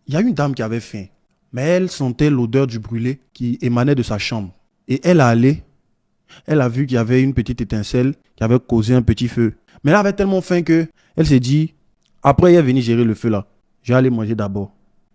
Il y a une dame qui avait faim, mais elle sentait l'odeur du brûlé qui émanait de sa chambre. Et elle a allé, elle a vu qu'il y avait une petite étincelle qui avait causé un petit feu. Mais elle avait tellement faim que elle s'est dit, après elle est venue gérer le feu là, je vais aller manger d'abord.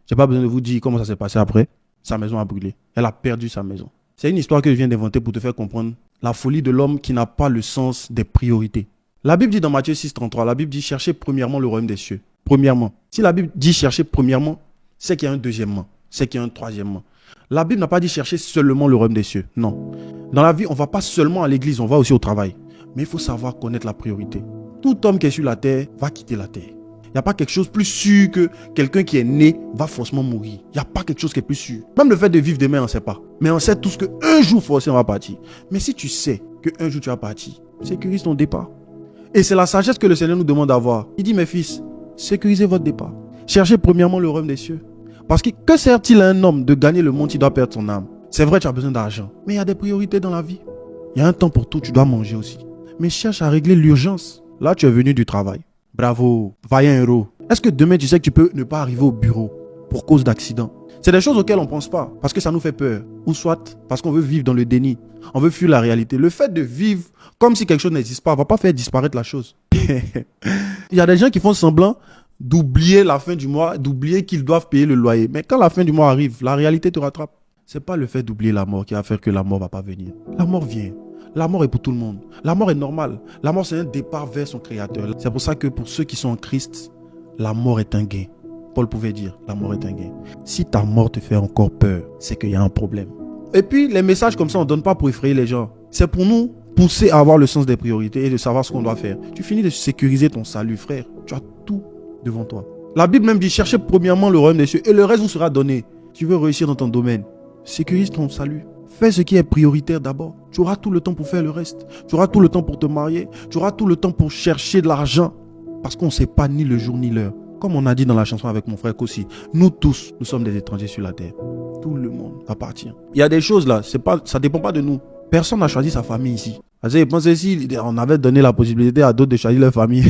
J'ai pas besoin de vous dire comment ça s'est passé après. Sa maison a brûlé. Elle a perdu sa maison. C'est une histoire que je viens d'inventer pour te faire comprendre la folie de l'homme qui n'a pas le sens des priorités. La Bible dit dans Matthieu 6,33, la Bible dit cherchez premièrement le royaume des cieux. Premièrement. Si la Bible dit chercher premièrement, c'est qu'il y a un deuxièmement, c'est qu'il y a un troisièmement. La Bible n'a pas dit chercher seulement le royaume des cieux. Non. Dans la vie, on ne va pas seulement à l'église, on va aussi au travail. Mais il faut savoir connaître la priorité. Tout homme qui est sur la terre va quitter la terre. Il n'y a pas quelque chose de plus sûr que quelqu'un qui est né va forcément mourir. Il n'y a pas quelque chose qui est plus sûr. Même le fait de vivre demain, on ne sait pas. Mais on sait tous qu'un jour, forcément, on va partir. Mais si tu sais qu'un jour, tu vas partir, sécurise ton départ. Et c'est la sagesse que le Seigneur nous demande d'avoir. Il dit, mes fils, sécurisez votre départ. Cherchez premièrement le royaume des cieux. Parce que sert-il à un homme de gagner le monde s'il doit perdre son âme? C'est vrai, tu as besoin d'argent. Mais il y a des priorités dans la vie. Il y a un temps pour tout, tu dois manger aussi. Mais cherche à régler l'urgence. Là, tu es venu du travail. Bravo, vaillant héros. Est-ce que demain, tu sais que tu peux ne pas arriver au bureau pour cause d'accident? C'est des choses auxquelles on ne pense pas parce que ça nous fait peur. Ou soit parce qu'on veut vivre dans le déni. On veut fuir la réalité. Le fait de vivre comme si quelque chose n'existe pas ne va pas faire disparaître la chose. Il y a des gens qui font semblant d'oublier la fin du mois, d'oublier qu'ils doivent payer le loyer. Mais quand la fin du mois arrive, la réalité te rattrape. Ce n'est pas le fait d'oublier la mort qui va faire que la mort ne va pas venir. La mort vient. La mort est pour tout le monde. La mort est normale. La mort, c'est un départ vers son créateur. C'est pour ça que pour ceux qui sont en Christ, la mort est un gain. Paul pouvait dire, la mort est un gain. Si ta mort te fait encore peur, c'est qu'il y a un problème. Et puis, les messages comme ça, on ne donne pas pour effrayer les gens. C'est pour nous pousser à avoir le sens des priorités et de savoir ce qu'on doit faire. Tu finis de sécuriser ton salut, frère. Tu as tout devant toi. La Bible même dit, cherchez premièrement le royaume des cieux et le reste vous sera donné. Tu veux réussir dans ton domaine. Sécurise ton salut. Fais ce qui est prioritaire d'abord. Tu auras tout le temps pour faire le reste. Tu auras tout le temps pour te marier. Tu auras tout le temps pour chercher de l'argent. Parce qu'on ne sait pas ni le jour ni l'heure. Comme on a dit dans la chanson avec mon frère Kossi, nous tous, nous sommes des étrangers sur la terre. Tout le monde appartient. Il y a des choses là, ça ne dépend pas de nous. Personne n'a choisi sa famille ici. Pensez si on avait donné la possibilité à d'autres de choisir leur famille.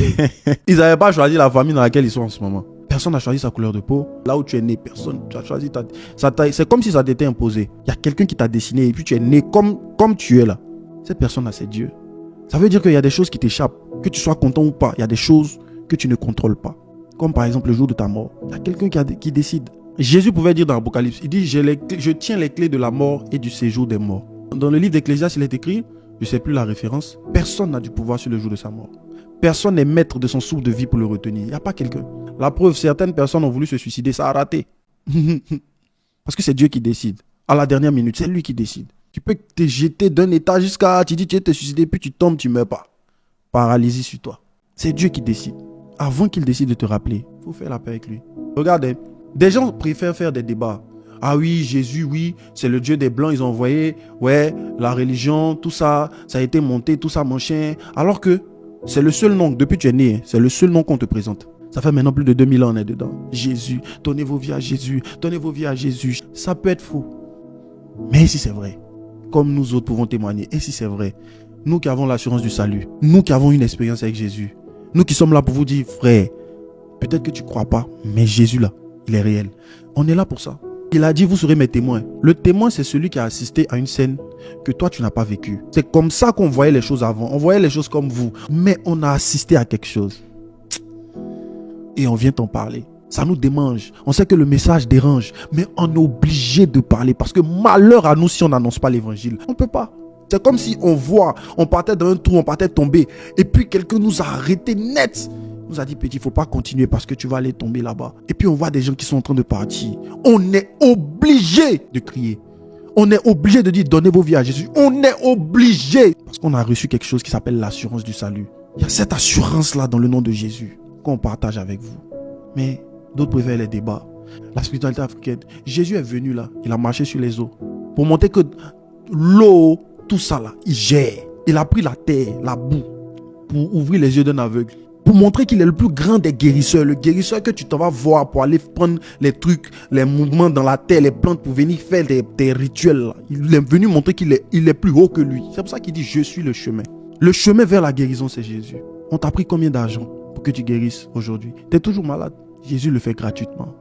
Ils n'avaient pas choisi la famille dans laquelle ils sont en ce moment. Personne n'a choisi sa couleur de peau. Là où tu es né, personne n'a choisi sa taille. C'est comme si ça t'était imposé. Il y a quelqu'un qui t'a dessiné et puis tu es né comme tu es là. Cette personne-là, c'est Dieu. Ça veut dire qu'il y a des choses qui t'échappent. Que tu sois content ou pas, il y a des choses que tu ne contrôles pas. Comme par exemple le jour de ta mort. Il y a quelqu'un qui décide. Jésus pouvait dire dans l'Apocalypse, il dit, je tiens les clés de la mort et du séjour des morts. Dans le livre d'Ecclésiaste, il est écrit, je ne sais plus la référence, personne n'a du pouvoir sur le jour de sa mort. Personne n'est maître de son souffle de vie pour le retenir. Il n'y a pas quelqu'un. La preuve, certaines personnes ont voulu se suicider, ça a raté. Parce que c'est Dieu qui décide. À la dernière minute, c'est lui qui décide. Tu peux te jeter d'un étage jusqu'à... Tu dis tu veux te suicider, puis tu tombes, tu ne meurs pas. Paralysie sur toi. C'est Dieu qui décide. Avant qu'il décide de te rappeler, il faut faire la paix avec lui. Regardez, des gens préfèrent faire des débats. Ah oui, Jésus, oui, c'est le Dieu des Blancs, ils ont envoyé, ouais, la religion, tout ça, ça a été monté, tout ça, machin. Alors que c'est le seul nom, depuis que tu es né, c'est le seul nom qu'on te présente. Ça fait maintenant plus de 2000 ans, on est dedans. Jésus, donnez vos vies à Jésus, donnez vos vies à Jésus. Ça peut être faux. Mais si c'est vrai, comme nous autres pouvons témoigner, et si c'est vrai, nous qui avons l'assurance du salut, nous qui avons une expérience avec Jésus, nous qui sommes là pour vous dire, frère, peut-être que tu ne crois pas, mais Jésus là, il est réel. On est là pour ça. Il a dit, vous serez mes témoins. Le témoin, c'est celui qui a assisté à une scène que toi, tu n'as pas vécue. C'est comme ça qu'on voyait les choses avant. On voyait les choses comme vous. Mais on a assisté à quelque chose. Et on vient t'en parler. Ça nous démange. On sait que le message dérange. Mais on est obligé de parler. Parce que malheur à nous si on n'annonce pas l'évangile. On ne peut pas. C'est comme si on voit, on partait dans un trou, on partait tomber. Et puis quelqu'un nous a arrêté net. Nous a dit, petit, il ne faut pas continuer parce que tu vas aller tomber là-bas. Et puis on voit des gens qui sont en train de partir. On est obligé de crier. On est obligé de dire, donnez vos vies à Jésus. On est obligé. Parce qu'on a reçu quelque chose qui s'appelle l'assurance du salut. Il y a cette assurance-là dans le nom de Jésus qu'on partage avec vous. Mais d'autres préfèrent les débats. La spiritualité africaine. Jésus est venu là. Il a marché sur les eaux. Pour montrer que l'eau, tout ça là, il gère. Il a pris la terre, la boue, pour ouvrir les yeux d'un aveugle. Pour montrer qu'il est le plus grand des guérisseurs. Le guérisseur que tu t'en vas voir pour aller prendre les trucs, les mouvements dans la terre, les plantes pour venir faire des rituels. Là. Il est venu montrer qu'il est plus haut que lui. C'est pour ça qu'il dit, je suis le chemin. Le chemin vers la guérison, c'est Jésus. On t'a pris combien d'argent pour que tu guérisses aujourd'hui? Tu es toujours malade. Jésus le fait gratuitement.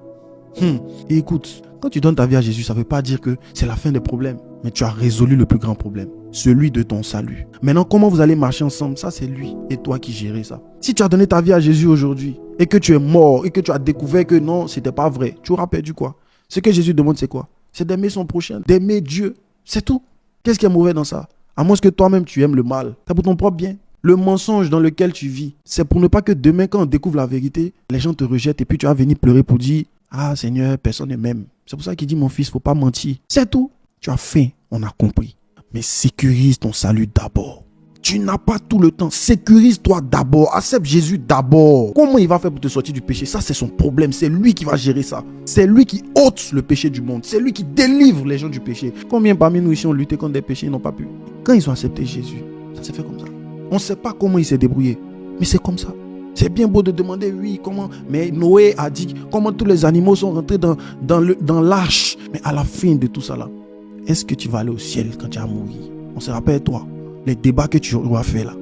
Et écoute, quand tu donnes ta vie à Jésus, ça ne veut pas dire que c'est la fin des problèmes. Mais tu as résolu le plus grand problème, celui de ton salut. Maintenant, comment vous allez marcher ensemble? Ça, c'est lui et toi qui gérez ça. Si tu as donné ta vie à Jésus aujourd'hui et que tu es mort et que tu as découvert que non, ce n'était pas vrai, tu auras perdu quoi? Ce que Jésus demande, c'est quoi? C'est d'aimer son prochain, d'aimer Dieu. C'est tout. Qu'est-ce qui est mauvais dans ça? À moins que toi-même, tu aimes le mal. C'est pour ton propre bien. Le mensonge dans lequel tu vis, c'est pour ne pas que demain, quand on découvre la vérité, les gens te rejettent et puis tu vas venir pleurer pour dire « Ah Seigneur, personne ne m'aime. » C'est pour ça qu'il dit « Mon fils, il ne faut pas mentir. » C'est tout. Tu as faim, on a compris. Mais sécurise ton salut d'abord. Tu n'as pas tout le temps. Sécurise-toi d'abord. Accepte Jésus d'abord. Comment il va faire pour te sortir du péché? Ça, c'est son problème. C'est lui qui va gérer ça. C'est lui qui ôte le péché du monde. C'est lui qui délivre les gens du péché. Combien parmi nous ici ont lutté contre des péchés et n'ont pas pu? Quand ils ont accepté Jésus, ça s'est fait comme ça. On ne sait pas comment il s'est débrouillé. Mais c'est comme ça. C'est bien beau de demander, oui, comment. Mais Noé a dit comment tous les animaux sont rentrés dans l'arche. Mais à la fin de tout ça là, est-ce que tu vas aller au ciel quand tu vas mourir? On se rappelle, toi, les débats que tu auras fait là.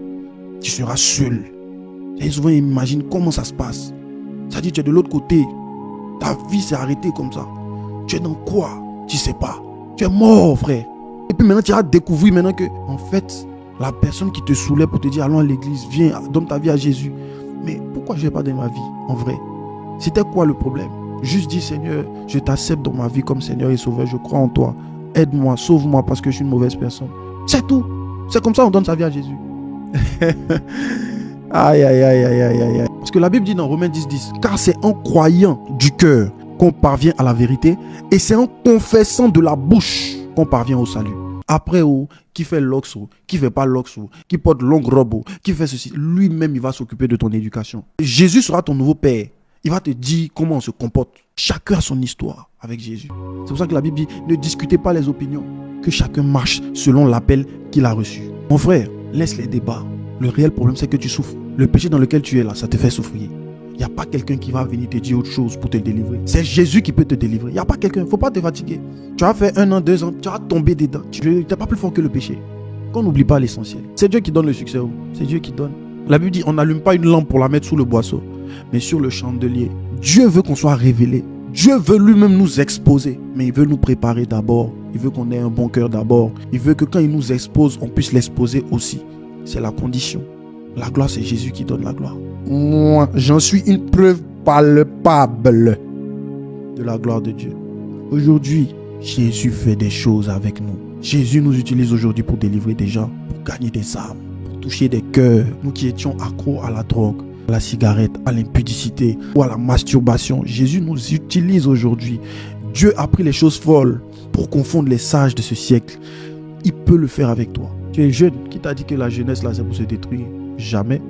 Tu seras seul. Et souvent, ils imaginent comment ça se passe. Ça dit, tu es de l'autre côté. Ta vie s'est arrêtée comme ça. Tu es dans quoi? Tu ne sais pas. Tu es mort, frère. Et puis maintenant, tu vas découvrir maintenant que, en fait, la personne qui te saoulait pour te dire, allons à l'église, viens, donne ta vie à Jésus. Mais pourquoi je n'ai pas donné ma vie, en vrai? C'était quoi le problème? Juste dis, Seigneur, je t'accepte dans ma vie comme Seigneur et Sauveur. Je crois en toi. Aide-moi, sauve-moi parce que je suis une mauvaise personne. C'est tout. C'est comme ça qu'on donne sa vie à Jésus. Aïe, aïe, aïe, aïe, aïe, aïe. Parce que la Bible dit dans Romains 10, car c'est en croyant du cœur qu'on parvient à la vérité et c'est en confessant de la bouche qu'on parvient au salut. Après, qui fait l'oxo, qui fait pas l'oxo, qui porte longue robe, qui fait ceci, lui-même, il va s'occuper de ton éducation. Jésus sera ton nouveau père. Il va te dire comment on se comporte. Chacun a son histoire avec Jésus. C'est pour ça que la Bible dit, ne discutez pas les opinions. Que chacun marche selon l'appel qu'il a reçu. Mon frère, laisse les débats. Le réel problème, c'est que tu souffres. Le péché dans lequel tu es là, ça te fait souffrir. Il n'y a pas quelqu'un qui va venir te dire autre chose pour te délivrer. C'est Jésus qui peut te délivrer. Il n'y a pas quelqu'un. Il ne faut pas te fatiguer. Tu as fait 1 an, 2 ans, tu vas tomber dedans. Tu n'es pas plus fort que le péché. Qu'on n'oublie pas l'essentiel. C'est Dieu qui donne le succès. C'est Dieu qui donne. La Bible dit, on n'allume pas une lampe pour la mettre sous le boisseau, mais sur le chandelier. Dieu veut qu'on soit révélé. Dieu veut lui-même nous exposer, mais il veut nous préparer d'abord. Il veut qu'on ait un bon cœur d'abord. Il veut que quand il nous expose, on puisse l'exposer aussi. C'est la condition. La gloire, c'est Jésus qui donne la gloire. Moi, j'en suis une preuve palpable de la gloire de Dieu. Aujourd'hui, Jésus fait des choses avec nous. Jésus nous utilise aujourd'hui pour délivrer des gens, pour gagner des âmes, pour toucher des cœurs. Nous qui étions accros à la drogue, à la cigarette, à l'impudicité ou à la masturbation, Jésus nous utilise aujourd'hui. Dieu a pris les choses folles pour confondre les sages de ce siècle. Il peut le faire avec toi. Tu es jeune. Qui t'a dit que la jeunesse là c'est pour se détruire? Jamais.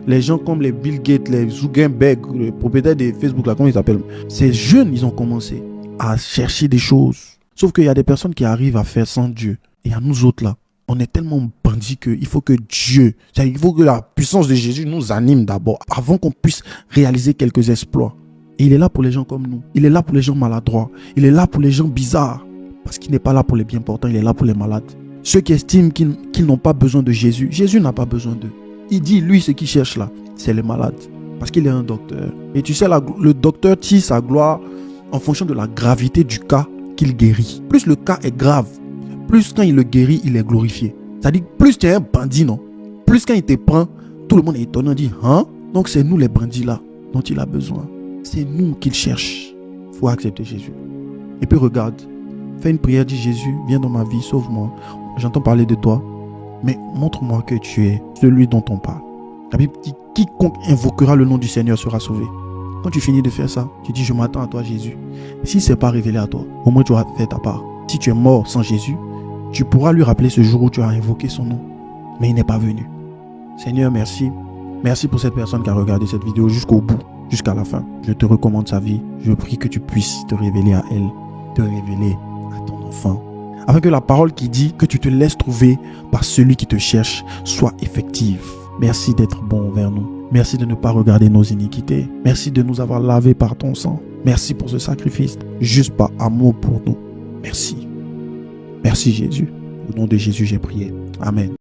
Les gens comme les Bill Gates, les Zuckerberg, les propriétaires de Facebook là, comment ils s'appellent? Ces jeunes, ils ont commencé à chercher des choses. Sauf qu'il y a des personnes qui arrivent à faire sans Dieu. Et à nous autres là, on est tellement bandits qu'il faut que Dieu, il faut que la puissance de Jésus nous anime d'abord, avant qu'on puisse réaliser quelques exploits. Et il est là pour les gens comme nous. Il est là pour les gens maladroits. Il est là pour les gens bizarres. Parce qu'il n'est pas là pour les bien portants, il est là pour les malades. Ceux qui estiment qu'ils n'ont pas besoin de Jésus, Jésus n'a pas besoin d'eux. Il dit, lui, ce qu'il cherche là, c'est les malades. Parce qu'il est un docteur. Et tu sais, le docteur tire sa gloire en fonction de la gravité du cas qu'il guérit. Plus le cas est grave, plus quand il le guérit, il est glorifié. C'est-à-dire, plus tu es un bandit, non? Plus quand il te prend, tout le monde est étonné, on dit, hein? Donc c'est nous les bandits là dont il a besoin. C'est nous qu'il cherche. Il faut accepter Jésus. Et puis regarde, fais une prière, dis Jésus, viens dans ma vie, sauve-moi. J'entends parler de toi, mais montre-moi que tu es celui dont on parle. La Bible dit, quiconque invoquera le nom du Seigneur sera sauvé. Quand tu finis de faire ça, tu dis, je m'attends à toi Jésus. Et si ce n'est pas révélé à toi, au moins tu auras fait ta part. Si tu es mort sans Jésus, tu pourras lui rappeler ce jour où tu as invoqué son nom. Mais il n'est pas venu. Seigneur, merci. Merci pour cette personne qui a regardé cette vidéo jusqu'au bout, jusqu'à la fin. Je te recommande sa vie. Je prie que tu puisses te révéler à elle, te révéler à ton enfant. Afin que la parole qui dit que tu te laisses trouver par celui qui te cherche soit effective. Merci d'être bon envers nous. Merci de ne pas regarder nos iniquités. Merci de nous avoir lavés par ton sang. Merci pour ce sacrifice, juste par amour pour nous. Merci. Merci Jésus. Au nom de Jésus, j'ai prié. Amen.